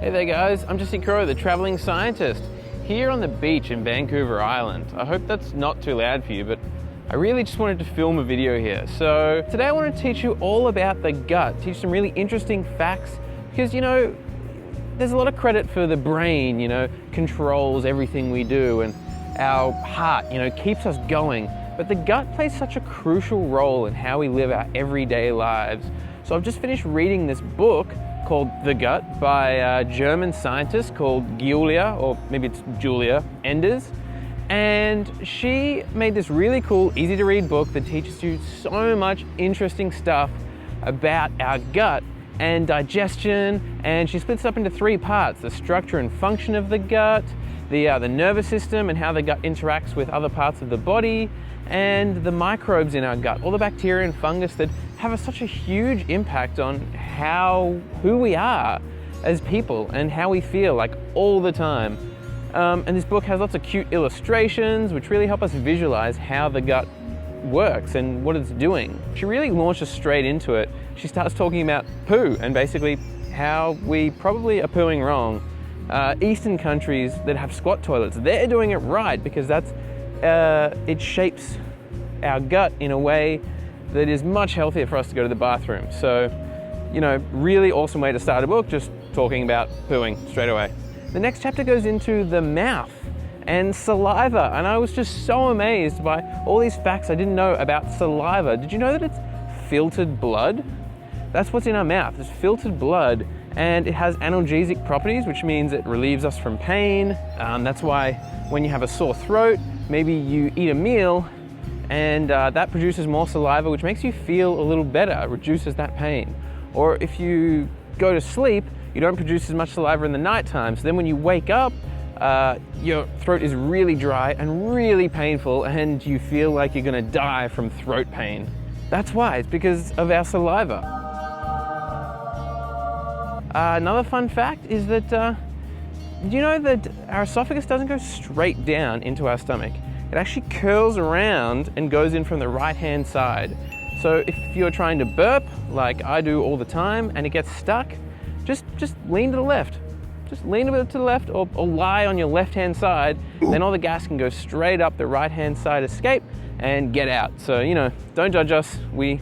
Hey there guys, I'm Crowe, the traveling scientist, here on the beach in Vancouver Island. I hope that's not too loud for you, but I really just wanted to film a video here. So today I want to teach you all about the gut, teach some really interesting facts, because there's a lot of credit for the brain, controls everything we do, and our heart, keeps us going. But the gut plays such a crucial role in how we live our everyday lives. So I've just finished reading this book called The Gut by a German scientist called Giulia, or maybe it's Giulia Enders. And she made this really cool, easy to read book that teaches you so much interesting stuff about our gut and digestion. And she splits it up into 3 parts: the structure and function of the gut, the nervous system and how the gut interacts with other parts of the body, and the microbes in our gut, all the bacteria and fungus that have such a huge impact on who we are as people and how we feel, like, all the time. And this book has lots of cute illustrations which really help us visualize how the gut works and what it's doing. She really launches straight into it. She starts talking about poo and basically how we probably are pooing wrong. Eastern countries that have squat toilets, they're doing it right because it shapes our gut in a way that is much healthier for us to go to the bathroom. So, really awesome way to start a book, just talking about pooing straight away. The next chapter goes into the mouth and saliva, and I was just so amazed by all these facts I didn't know about saliva. Did you know that it's filtered blood? That's what's in our mouth, it's filtered blood, and it has analgesic properties, which means it relieves us from pain. That's why when you have a sore throat, maybe you eat a meal and that produces more saliva, which makes you feel a little better, reduces that pain. Or if you go to sleep, you don't produce as much saliva in the nighttime, so then when you wake up, your throat is really dry and really painful and you feel like you're gonna die from throat pain. That's why, it's because of our saliva. Another fun fact is that, do you know that our esophagus doesn't go straight down into our stomach? It actually curls around and goes in from the right-hand side. So if you're trying to burp, like I do all the time, and it gets stuck, just lean to the left. Just lean a bit to the left or lie on your left-hand side, then all the gas can go straight up the right-hand side escape and get out. So, don't judge us. We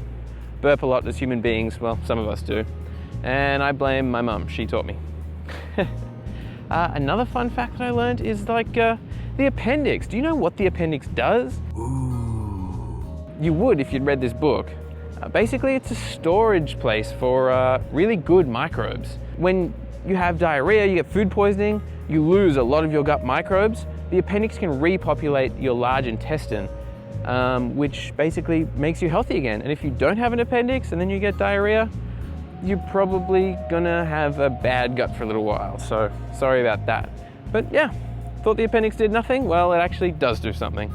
burp a lot as human beings. Well, some of us do. And I blame my mum, she taught me. Another fun fact that I learned is the appendix. Do you know what the appendix does? Ooh. You would if you'd read this book. Basically, it's a storage place for really good microbes. When you have diarrhea, you get food poisoning, you lose a lot of your gut microbes. The appendix can repopulate your large intestine, which basically makes you healthy again. And if you don't have an appendix and then you get diarrhea, you're probably gonna have a bad gut for a little while. So sorry about that. But yeah, thought the appendix did nothing? Well, it actually does do something.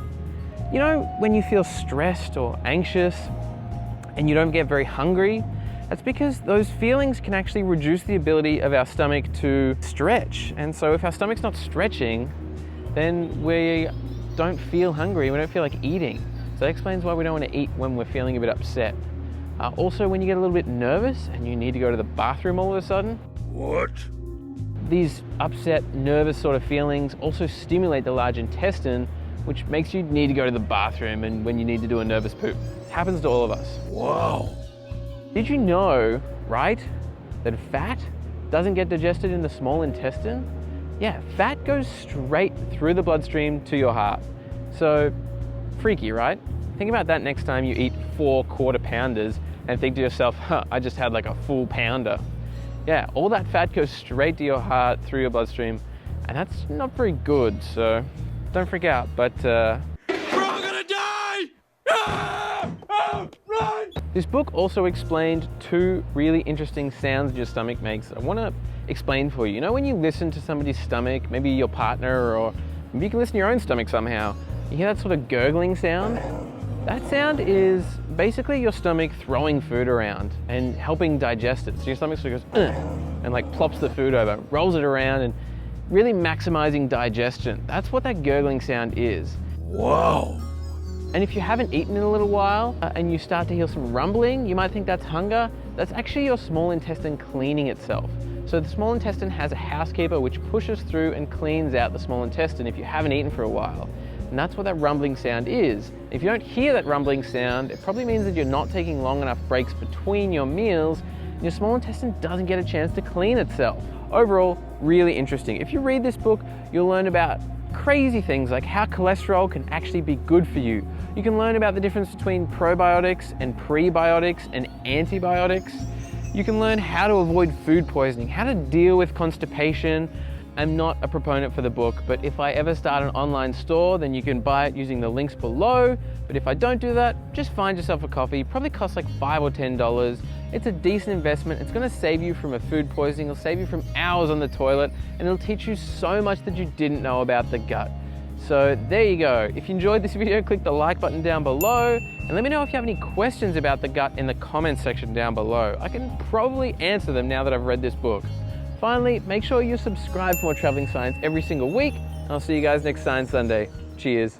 When you feel stressed or anxious and you don't get very hungry, that's because those feelings can actually reduce the ability of our stomach to stretch. And so if our stomach's not stretching, then we don't feel hungry, we don't feel like eating. So that explains why we don't want to eat when we're feeling a bit upset. Also, when you get a little bit nervous and you need to go to the bathroom all of a sudden. What? These upset, nervous sort of feelings also stimulate the large intestine, which makes you need to go to the bathroom and when you need to do a nervous poop. It happens to all of us. Wow. Did you know, right, that fat doesn't get digested in the small intestine? Yeah, fat goes straight through the bloodstream to your heart. So, freaky, right? Think about that next time you eat 4 quarter pounders and think to yourself, I just had like a full pounder. Yeah, all that fat goes straight to your heart through your bloodstream, and that's not very good, so don't freak out, but We're all gonna die! Ah! Oh, run! This book also explained 2 really interesting sounds your stomach makes. I want to explain for you. When you listen to somebody's stomach, maybe your partner, or maybe you can listen to your own stomach somehow, you hear that sort of gurgling sound? That sound is basically your stomach throwing food around and helping digest it. So your stomach sort of goes, and like plops the food over, rolls it around, and really maximizing digestion. That's what that gurgling sound is. Whoa. And if you haven't eaten in a little while and you start to hear some rumbling, you might think that's hunger. That's actually your small intestine cleaning itself. So the small intestine has a housekeeper which pushes through and cleans out the small intestine if you haven't eaten for a while. And that's what that rumbling sound is. If you don't hear that rumbling sound, it probably means that you're not taking long enough breaks between your meals, and your small intestine doesn't get a chance to clean itself. Overall, really interesting. If you read this book, you'll learn about crazy things like how cholesterol can actually be good for you. You can learn about the difference between probiotics and prebiotics and antibiotics. You can learn how to avoid food poisoning, how to deal with constipation. I'm not a proponent for the book, but if I ever start an online store, then you can buy it using the links below. But if I don't do that, just find yourself a copy. It probably costs like $5 or $10. It's a decent investment. It's gonna save you from a food poisoning. It'll save you from hours on the toilet, and it'll teach you so much that you didn't know about the gut. So there you go. If you enjoyed this video, click the like button down below, and let me know if you have any questions about the gut in the comments section down below. I can probably answer them now that I've read this book. Finally, make sure you subscribe for more traveling science every single week. I'll see you guys next Science Sunday. Cheers.